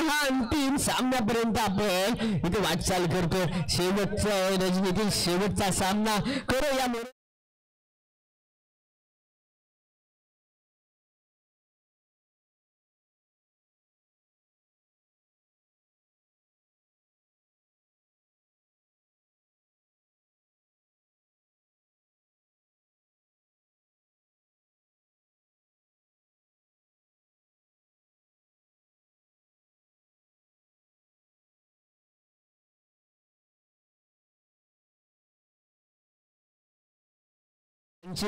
महाअंतिम सामन्यापर्यंत आपण इथे वाटचाल करतो. शेवटचा रजनीतील शेवटचा सामना करू या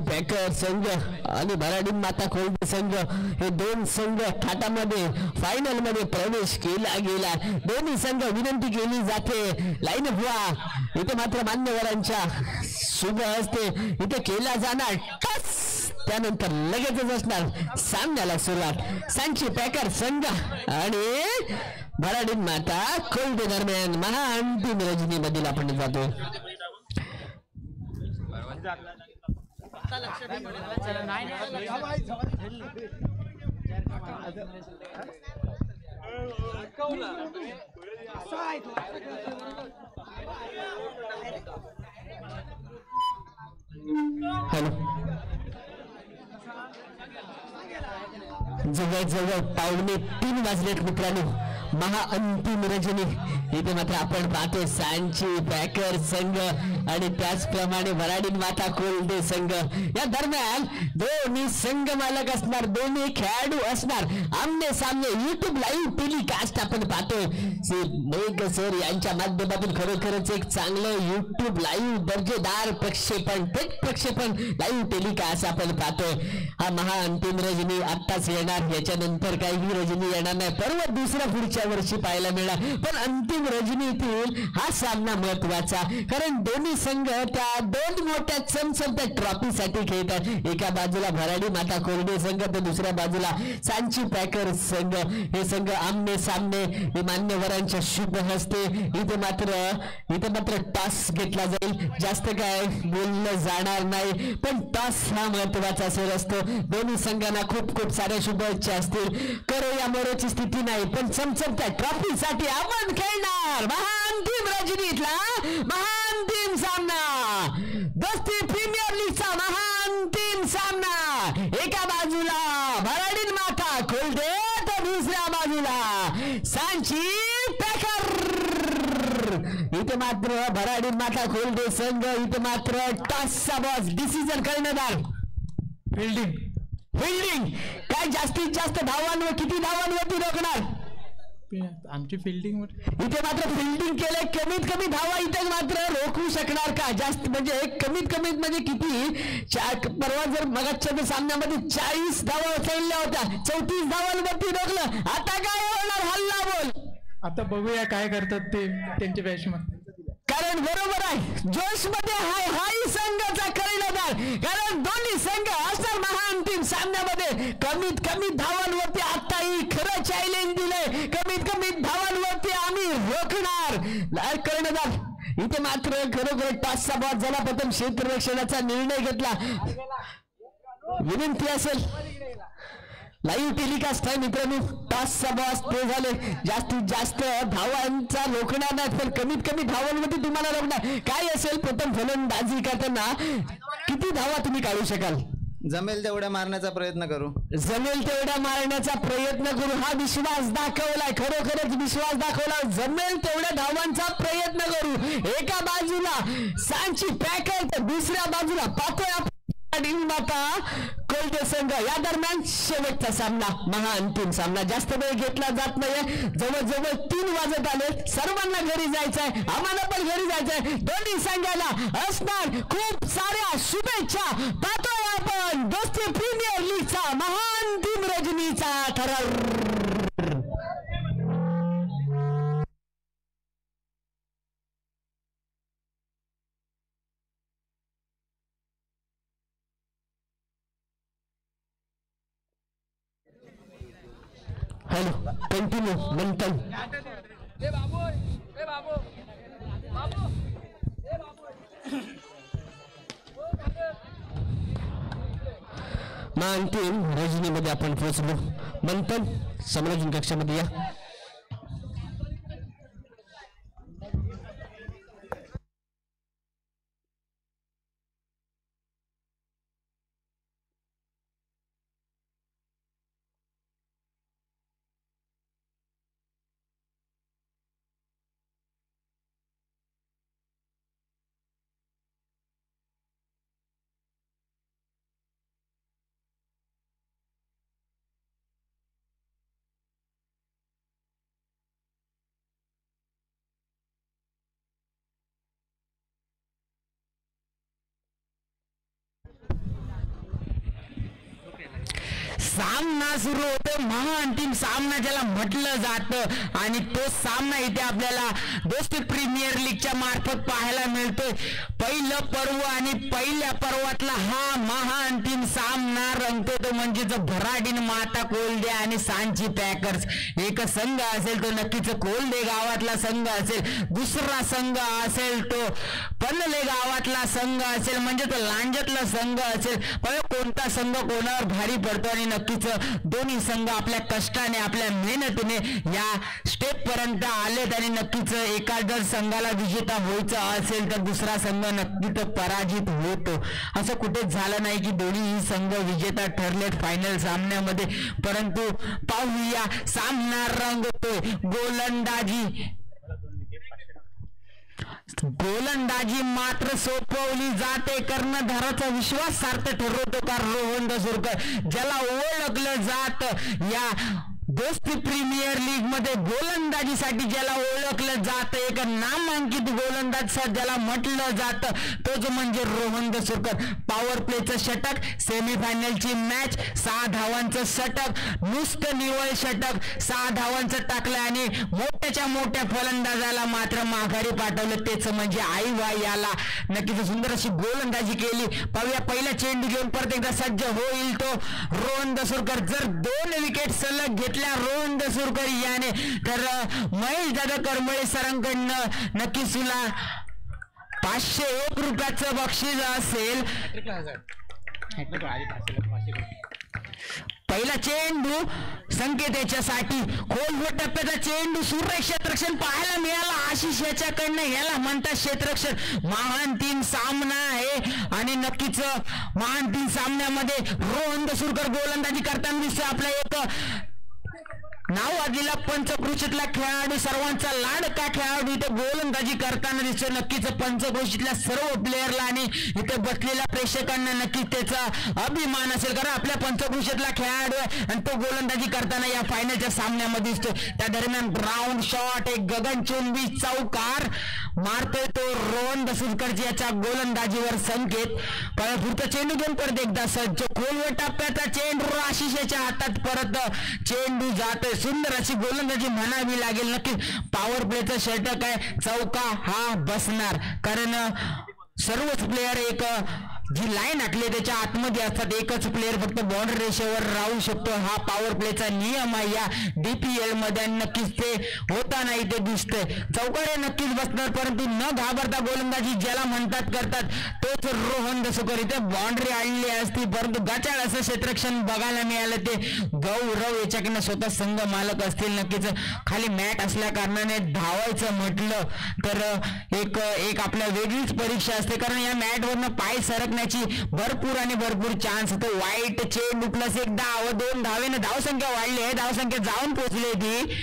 पॅकर संघ आणि भराडी माता खोलदे संघ हे दोन संघ थाटामध्ये फायनल मध्ये प्रवेश केला गेला. दोन्ही संघ विनंती केली जाते लाईन व्हा. इथे मात्र मान्यवरांच्या शुभ हस्ते इथे केला जाणार टस. त्यानंतर लगेचच असणार सामन्याला सुरुवात. सांची पॅकर संघ आणि भराडी माता खोलदे दरम्यान महाअंतिम रजनीमधील आपण जातो. हॅलो जवळजवळ 2:15 वाजलेत मित्रांनो. महाअंतिम रजनी इथे मात्र आपण पाहतो सांची पॅकर संघ आणि त्याचप्रमाणे भराडी माता खोलदे संघ या दरम्यान दोन्ही संघ मालक असणार, दोन्ही खेळाडू असणार. आमने सामने युट्यूब लाईव्ह टेलिकास्ट आपण पाहतोय. मेघ सर यांच्या माध्यमातून खरोखरच एक चांगलं युट्यूब लाईव्ह दर्जेदार प्रक्षेपण थेट प्रक्षेपण लाईव्ह टेलिकास्ट आपण पाहतोय. हा महाअंतिम रजनी आत्ताच येणार, याच्यानंतर काही रजनी येणार नाही. परवा दुसरा पुढच्या वर्षी पाहायला मिळणार. पण अंतिम रजनीतील हा सामना महत्वाचा, कारण दोन्ही संघ त्या दोन मोठ्या चमचमत्या ट्रॉफीसाठी खेळतात. एका बाजूला भराडी माता खोलदे संघ तर दुसऱ्या बाजूला सांची पॅकर संघ. हे संघ आमने सामने मान्यवरांच्या शुभ हस्ते इथे मात्र टॉस घेतला जाईल. जास्त काय बोललं जाणार नाही, पण टॉस हा महत्वाचा असेल असतो. दोन्ही संघांना खूप खूप साऱ्या शुभेच्छा असतील. करो या मरोची स्थिती नाही, पण चमचमत्या ट्रॉफीसाठी आपण खेळणार महाअंतिम रजनीतला महाअंतिम सामना. दोस्ती प्रीमियर लीगचा महाअंतिम सामना. एका बाजूला भराडी माता खोलदे तर दुसऱ्या बाजूला सांची पॅकर. इथे मात्र भराडी माता खोलदे संघ इथे मात्र टॉसचा बॉस डिसिजन करणार. फिल्डिंग काय जास्तीत जास्त धावांवर किती धावांवरती रोखणार आमची फिल्डिंग. इथे मात्र फिल्डिंग केलंय, कमीत कमी धावा इथे मात्र रोखू शकणार का? जास्त म्हणजे कमीत म्हणजे किती? परवा जर मगाच्या सामन्यामध्ये 40 धावा खेळल्या होत्या, 34 धावांवरती रोखलं. आता काय होणार? हल्ला बोल. आता बघूया काय करतात ते त्यांचे बॅट्समन. कारण बरोबर आहे, जोश मध्ये हाही संघाचा कर्णधार. कारण दोन्ही संघ असणार महाअंतिम सामन्यामध्ये कमीत कमी धावांवरती. आताही खरं चॅलेंज दिलंय, कमीत कमी धावांवरती आम्ही रोखणार. कर्णधार इथे मात्र खरोखर टॉसचा बॉस झाला. प्रथम क्षेत्ररक्षणाचा निर्णय घेतला. विनंती असेल लाईव्ह टेलिकास्ट आहे मित्रांनो. टॉसचा बॉस ते झाले. जास्तीत जास्त धावांचा रोखणार नाही, पण कमीत कमी धावांमध्ये तुम्हाला रोखणार. काय असेल प्रथम फलंदाजी करताना किती धावा तुम्ही काढू शकाल? जमेल तेवढ्या मारण्याचा प्रयत्न करू. जमेल तेवढ्या मारण्याचा प्रयत्न करू. हा विश्वास दाखवलाय, खरोखरच विश्वास दाखवला. जमेल तेवढ्या धावांचा प्रयत्न करू. एका बाजूला सांची पॅकर तर दुसऱ्या बाजूला पाहतोय माता खोलदे संघ. या दरम्यान शेवटचा सामना महाअंतिम सामना. जास्त वेळ घेतला जात नाहीये. जवळजवळ 3 वाजत आले. सर्वांना घरी जायचंय, आम्हाला पण घरी जायचंय. दोन्ही संघाला असणार खूप साऱ्या शुभेच्छा. पाहतोय आपण दोस्ती प्रीमियर लीगचा महाअंतिम रजनीचा ठराव. हॅलो कंटिन्यू मंथन. महाअंतिम रजनीमध्ये आपण पोहोचलो. मंथन समोरून कक्षामध्ये या. सामना सुरू होतो, महाअंतिम सामना ज्याला म्हटलं जातं आणि तो सामना इथे आपल्याला दोस्ती प्रीमियर लीगच्या मार्फत पाहायला मिळतोय. पहिलं पर्व आणि पहिल्या पर्वातला हा महाअंतिम सामना रंगतो तो म्हणजेच भराडीन माता कोल्डे आणि सांची पॅकर्स. एक संघ असेल तो नक्कीच कोल्डे गावातला संघ असेल, दुसरा संघ असेल तो पनले गावातला संघ असेल म्हणजे तो लांजतला संघ असेल. पण कोणता संघ कोणावर भारी पडतो आणि नक्कीच दोन्ही संघ आपल्या कष्टाने आपल्या मेहनतीने या स्टेप पर्यंत आलेत आणि नक्कीच एका जर संघाला विजेता व्हायचं असेल तर दुसरा संघ नक्कीच पराजित होतो. असं कुठेच झालं नाही की दोन्ही संघ विजेता ठरलेत फायनल सामन्यामध्ये. परंतु पाहूया सामना रंगतोय. गोलंदाजी मात्र सोपवली जाते. कर्णधाराचा विश्वास सार्थ ठरवतो का रोहन दसुरकर, ज्याला ओळखलं जात या दोस्ती प्रीमियर लीग मध्ये गोलंदाजीसाठी ज्याला ओळखलं जातं, एक नामांकित गोलंदाज ज्याला म्हटलं जातं तोच म्हणजे रोहन दसुरकर. पॉवर प्लेचं षटक, सेमीफायनलची मॅच, 6 धावांचं षटक, नुसतं निवळ षटक, 6 धावांचं टाकलं आणि मोठ्याच्या मोठ्या फलंदाजाला मात्र माघारी पाठवलं, तेच म्हणजे आईवा. याला नक्कीच सुंदर अशी गोलंदाजी केली. पाहूया पहिला चेंडू घेऊन परत एकदा सज्ज होईल तो रोहन दसुरकर. जर 2 विकेट सलग घेतल्या रोहन दसुरकर याने तर महेश दादा करमळे सरांकडनं नक्कीच तुला 501 रुपयाचं बक्षीस असेल. पहिला चेंडू संकेत याच्यासाठी, खोलवर टप्प्याचा चेंडू, सुरेख क्षेत्ररक्षण पाहायला मिळाला आशिष याच्याकडनं. याला म्हणतात क्षेत्ररक्षण. महाअंतिम सामना आहे आणि नक्कीच महाअंतिम सामन्यामध्ये रोहन दसुरकर गोलंदाजी करताना दिसतोय. आपला एक नाव आलेला पंचक्रोशीतला खेळाडू, सर्वांचा लाडका खेळाडू इथे गोलंदाजी करताना दिसतोय. नक्कीच पंचक्रोशीतल्या सर्व प्लेयरला आणि इथे बसलेल्या प्रेक्षकांना नक्कीच त्याचा अभिमान असेल, कारण आपल्या पंचक्रोशीतला खेळाडू आहे आणि तो गोलंदाजी करताना या फायनलच्या सामन्यामध्ये दिसतोय. त्या दरम्यान ग्राउंड शॉट, एक गगनचुंबी चौकार मारतोय तो रोहन दसुरकर याच्या गोलंदाजीवर संकेत. पुढचा चेंडू घेऊन परत एकदा सज्ज, खोलवर टप्प्याचा चेंडू आशिषाच्या हातात, परत चेंडू जातोय. सुंदर अशी गोलंदाजी म्हणावी लागेल. नक्की पॉवर प्लेचं षटक आहे, चौका हा बसणार, कारण सर्वच प्लेयर एक जी लाईन आखली त्याच्या आतमध्ये असतात. एकच प्लेयर फक्त बाउंड्री रेषेवर राहू शकतो. हा पॉवर प्लेचा नियम आहे या DPL मध्ये. नक्कीच ते होताना इथे दिसतंय. चौकारे नक्कीच बसणार, परंतु न घाबरता गोलंदाजी ज्याला म्हणतात करतात तोच रोहन दसुरकर. इथे बाउंड्री आणली असती परंतु गचाळ असं क्षेत्ररक्षण बघायला मिळालं. ते गौरव याच्याकडनं स्वतः संघ मालक असतील. नक्कीच खाली मॅट असल्या कारणाने धावायचं म्हटलं तर एक आपल्या वेगळीच परीक्षा असते, कारण या मॅटवरनं पाय सरकण्याची भरपूर चान्स होतो. वाईट चेंडू प्लस एक धाव, 2 धावेने धावसंख्या वाढली आहे. धावसंख्या जाऊन पोहोचली ती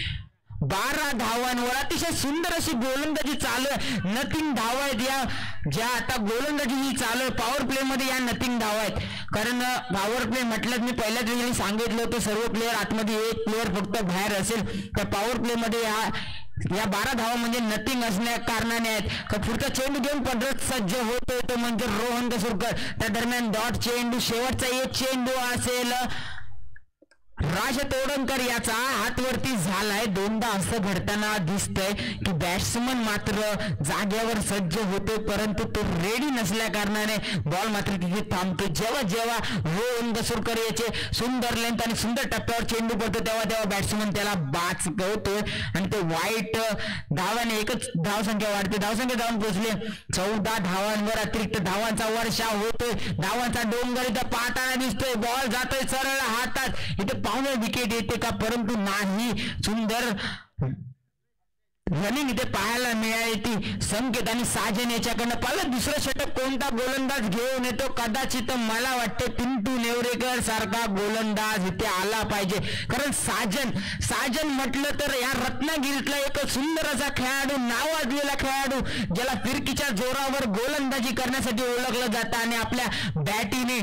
12 धावांवर. अतिशय सुंदर अशी गोलंदाजी चालू आहे. नथिंग धावा आहेत या ज्या आता गोलंदाजी ही चालू आहे पॉवर प्ले मध्ये, या नथिंग धावा आहेत. कारण पॉवर प्ले म्हटलं मी पहिल्याच वेळी सांगितलं होतं सर्व प्लेयर आतमध्ये, एक प्लेयर फक्त बाहेर असेल. तर पॉवर प्ले मध्ये या 12 धावा म्हणजे नथिंग असल्या कारणाने आहेत. पुढचा चेंडू घेऊन पद्धत सज्ज होतोय तो म्हणजे रोहन दसुरकर. त्या दरम्यान डॉट चेंडू, शेवटचा एक चेंडू असेल राज तोडणकर याचा हातवरती झालाय. 2दा असं घडताना दिसतंय की बॅट्समन मात्र जागेवर सज्ज होतोय परंतु तो रेडी नसल्या कारणाने बॉल मात्र तिथे थांबतो. जेव्हा रोहन दसुरकर याचे सुंदर लेंथ आणि सुंदर टप्प्यावर चेंडू पडतो तेव्हा बॅट्समन त्याला बाचकवतोय आणि तो वाईट धावाने एकच धावसंख्या वाढते. धावसंख्या जाऊन पोहोचली 14 धावांवर. अतिरिक्त धावांचा वर्षा होतोय. धावांचा डोंगर इथं पाहताना दिसतोय. बॉल जातोय सरळ हातात. इथे पाहुणे विकेट येते का, परंतु नाही. सुंदर रनिंग इथे पाहायला मिळाली. संकेत आणि साजन याच्याकडनं पाहिलं. दुसरं षटक कोणता गोलंदाज घेऊन येतो, कदाचित मला वाटते पिंटू नेवरेकर सारखा गोलंदाज इथे आला पाहिजे. कारण साजन म्हटलं तर या रत्नागिरीतला एक सुंदर असा खेळाडू, नावाजलेला खेळाडू, ज्याला फिरकीच्या जोरावर गोलंदाजी करण्यासाठी ओळखलं जातं आणि आपल्या बॅटीने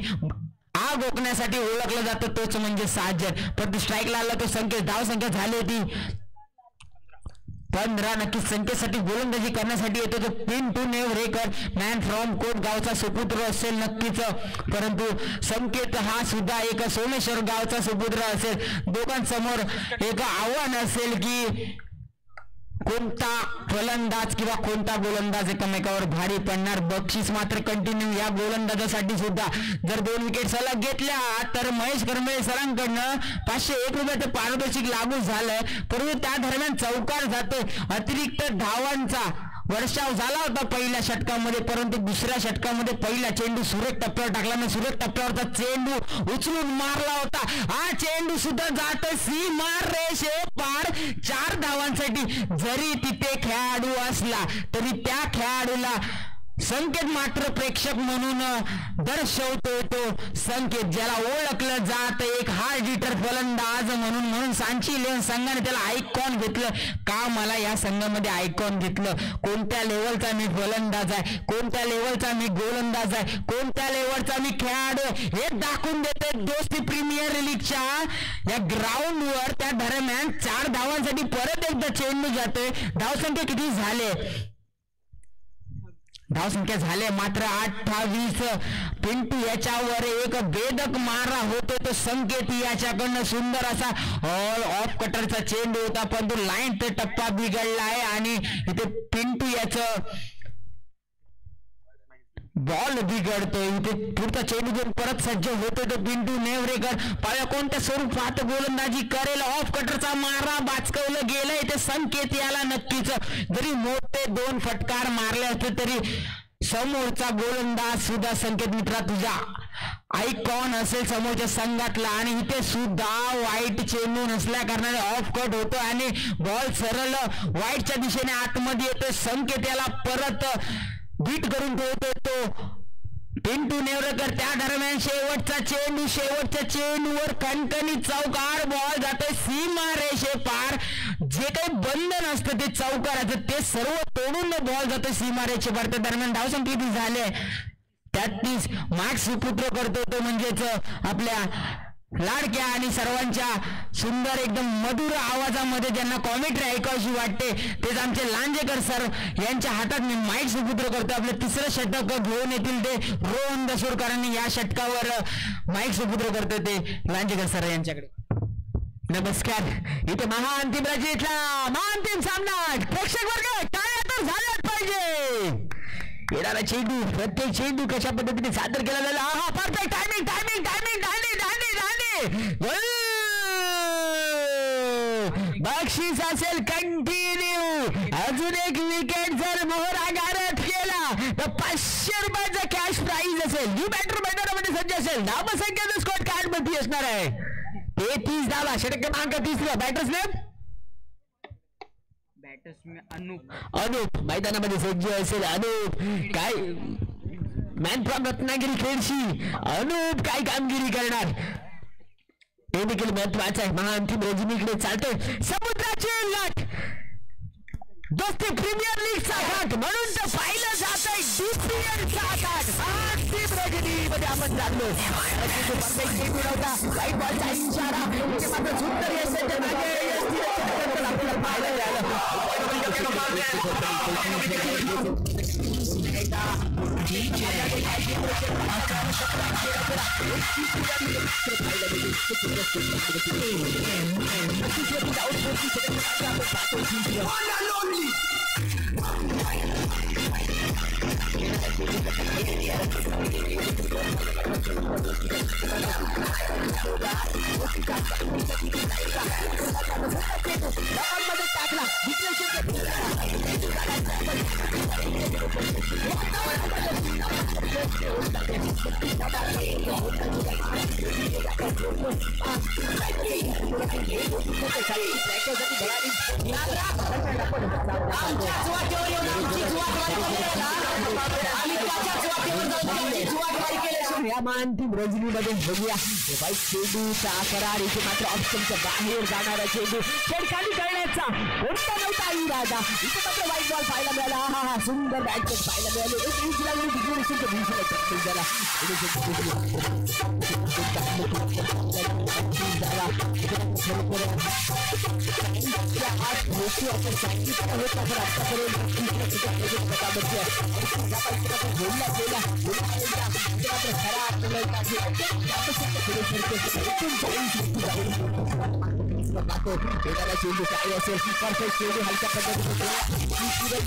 आग ओकण्यासाठी ओळखलं जातं, तोच म्हणजे साजन. परंतु स्ट्राईकला आला तो संकेत. धावसंख्या झाली होती 15 नक्कीच संख्येसाठी गोलंदाजी करण्यासाठी येतो तो पिंटू नेवरेकर, मॅन फ्रॉम कोट गावचा सुपुत्र असेल नक्कीच, परंतु संकेत हा सुद्धा एक सोमेश्वर गावचा सुपुत्र असेल. दोघांसमोर एक आव्हान असेल की कोणता फलंदाज किंवा कोणता गोलंदाज एकमेकावर भारी पडणार. बक्षीस मात्र कंटिन्यू या गोलंदाजासाठी सुद्धा. जर 2 विकेट सलग घेतल्या तर महेश करंबळे सरांकडनं 501 रुपयाचे पारितोषिक लागू झालंय, परंतु त्या दरम्यान चौकार जातोय. अतिरिक्त धावांचा वर्षाव झाला होता पहिल्या षटकामध्ये, परंतु दुसऱ्या षटकामध्ये पहिला चेंडू सुरेख टप्प्यावर टाकला नाही. सुरेख टप्प्यावरचा चेंडू उचलून मारला होता. हा चेंडू सुद्धा जातोय सीमा रेषे पार 4 धावांसाठी. जरी तिथे खेळाडू असला तरी त्या खेळाडूला संकेत मात्र प्रेक्षक म्हणून दर्शवतो तो संकेत, ज्याला ओळखलं जात एक हार्ड हिटर फलंदाज म्हणून सांची लेन संघाने त्याला आयकॉन घेतलं. का मला या संघामध्ये आयकॉन घेतलं, कोणत्या लेवलचा मी फलंदाज आहे, कोणत्या लेवलचा मी गोलंदाज आहे, कोणत्या लेवलचा मी खेळाडू हे दाखवून देते. दोस्ती प्रीमियर लीगच्या या ग्राउंडवर त्या दरम्यान 4 धावांसाठी परत एकदा चेंडू जातोय. धावसंख्या किती झाले, धावसंख्या झाले मात्र 28. पिंटू याच्यावर एक भेदक मारा होतो तो संकेत याच्याकडनं. सुंदर असा ऑल ऑफ कटरचा चेंडू होता, परंतु लाईन ते टप्पा बिघडला आहे आणि इथे पिंटू याचं बॉल बिघडतोय. इथे पुढचा चेंडू घेऊन परत सज्ज होतोय तो पिंटू नेवरेकर. पाया कोणत्या स्वरूपात गोलंदाजी करेल. ऑफ कटरचा मारा बाचकवलं गेलंय ते संकेत याला नक्कीच. जरी मोठे 2 फटकार मारले असते तरी समोरचा गोलंदाज सुद्धा संकेत मित्रा तुझा आयकॉन असेल समोरच्या संघातला. आणि इथे सुद्धा वाईट चेंडू नसल्या कारणाने ऑफ कट होतो आणि बॉल सरळ वाईटच्या दिशेने आतमध्ये येतोय. संकेत याला परत बीट करून ठेवतोय तो पिंटू नेवरेकर. त्या दरम्यान शेवटच्या चेंडूवर कणकणी चौकार बॉल जातोय सीमा रेषे पार. जे काही बंधन असतं ते चौकाराचं ते सर्व तोडून बॉल जातोय सीमा रेषे पार. त्या दरम्यान धावसंख्या किती झाले 33. मार्क्स सुपुत्र करतो तो म्हणजेच आपल्या लाडक्या आणि सर्वांच्या सुंदर एकदम मधुर आवाजामध्ये ज्यांना कॉमेंट्री ऐकावीशी वाटते तेच आमचे लांजेकर सर यांच्या हातात मी माईक सुपुत्र करतो. आपले 3रं षटक घेऊन येतील ते रोहन दसोरकरांनी या षटकावर माईक सुपुत्र करतो ते लांजेकर सर यांच्याकडे. नमस्कार. इथे महाअंतिम रचनेतला महाअंतिम सामना प्रेक्षक वर्ग टाळ्या तर झाल्याच पाहिजे. येणारा चेंडू प्रत्येक चेंडू कशा पद्धतीने सादर केला झाला. हा परफेक्ट टायमिंग टायमिंग टायमिंग धांडी धांडी धांडी. बक्षीस असेल कंटिन्यू. अजून एक विकेट जर मोहर आगारात केला तर 500 रुपयाचा कॅश प्राइज असेल. न्यू बॅटर मैदानामध्ये सज्ज असेल. धावसंख्या स्कोर कार्ड मध्ये असणार आहे 33 धावा. षटक क्रमांक 30. बॅटर्स नेम अनूप मैदानामध्ये सज्ज असेल. अनूप काय मॅन फ्रॉम रत्नागिरी खेळशी अनूप काय कामगिरी करणार हे देखील महत्वाचं आहे. महाअंतिम रजनीकडे चालतोय समुद्राची लाट. दोस्ती प्रीमियर लीगचा घाट म्हणून तर पाहिलं जात आहे DPL चा घाट. महाअंतिम रजनीमध्ये आपण जाणलो वाईट बॉलचा इशारा मात्र सुंदर यशाच्या मागे आपल्याला पाहायला मिळालं. अंतिम रजनीमध्ये बघूया वाईट चेंडूचा करार. इथे मात्र ऑप्शनच्या बाहेर जाणारा चेंडू छेडखानी करण्याचा कोणता नव्हता दादा इथे मात्र वाईट बॉल पाहायला मिळाला. हा सुंदर बॅट पाहायला मिळाले. एक इंच लागली झाला चेंडू काय असेल परफेक्ट चेंडू हलक्या पद्धतीने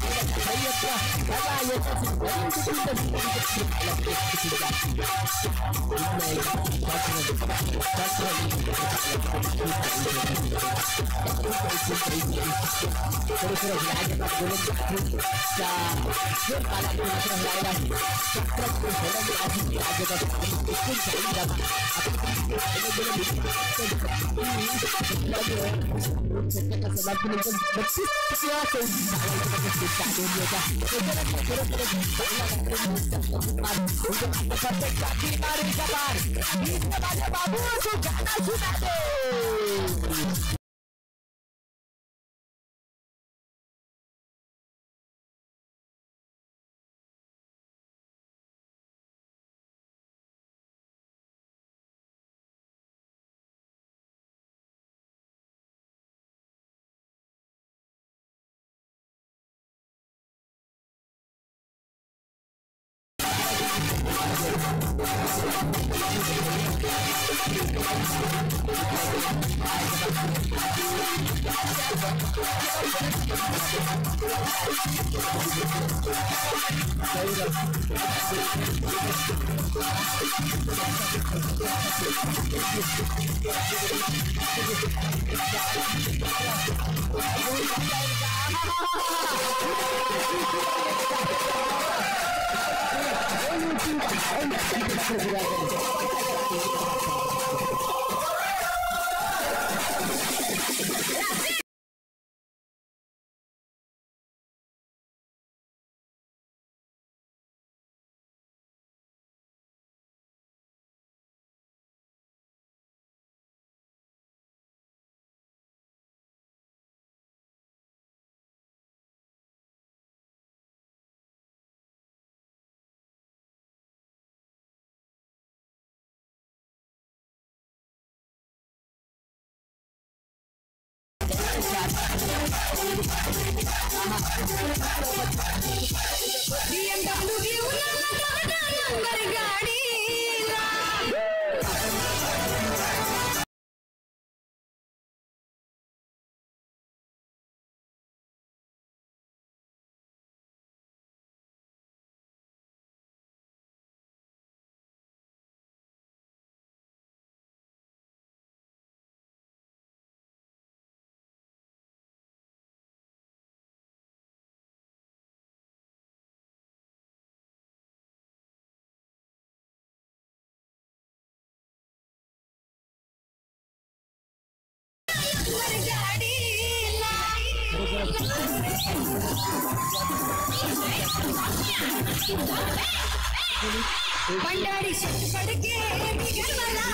पंडारी पड़ के बिगड़ वाला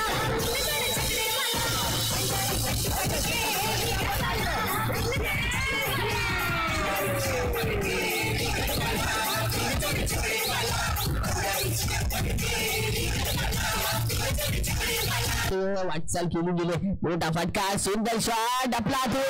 नजर चकरे वाला पंडारी पड़ के बिगड़ वाला वाटचाल केली गेले. मोठा फटका, सुंदर शॉट आपला तो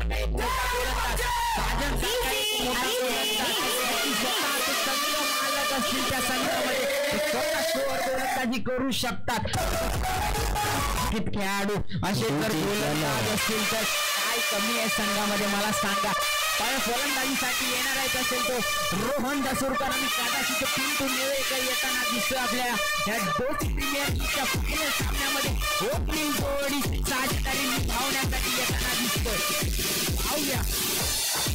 काका एक मोठा गोलंदाज, साजन काका एक मोठा गोलंदाज, स्वतः ते संघ मालक असतील त्या संघामध्ये स्वतः शोर गोलंदाजी करू शकतात खेळाडू. असे जर गोलंदाज असतील तर काय कमी आहे संघामध्ये मला सांगा. पण फलंदाजीसाठी येणार आहे असेल तो रोहन दसुरकर आणि कदाचित पिंटू नेवेकर येताना दिसतोय आपल्या या डोसी प्रीमियर लीगच्या पहिल्या सामन्यामध्ये ओपनिंग जोडी साजेदारी निभावण्यासाठी येताना दिसतोय. पाहूया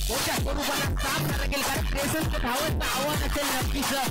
मोठ्या स्वरूपाला सामना लागेल कारण प्रेसरचं धावांचं आव्हान असेल नक्कीच.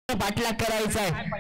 पाठलाग करायचा आहे.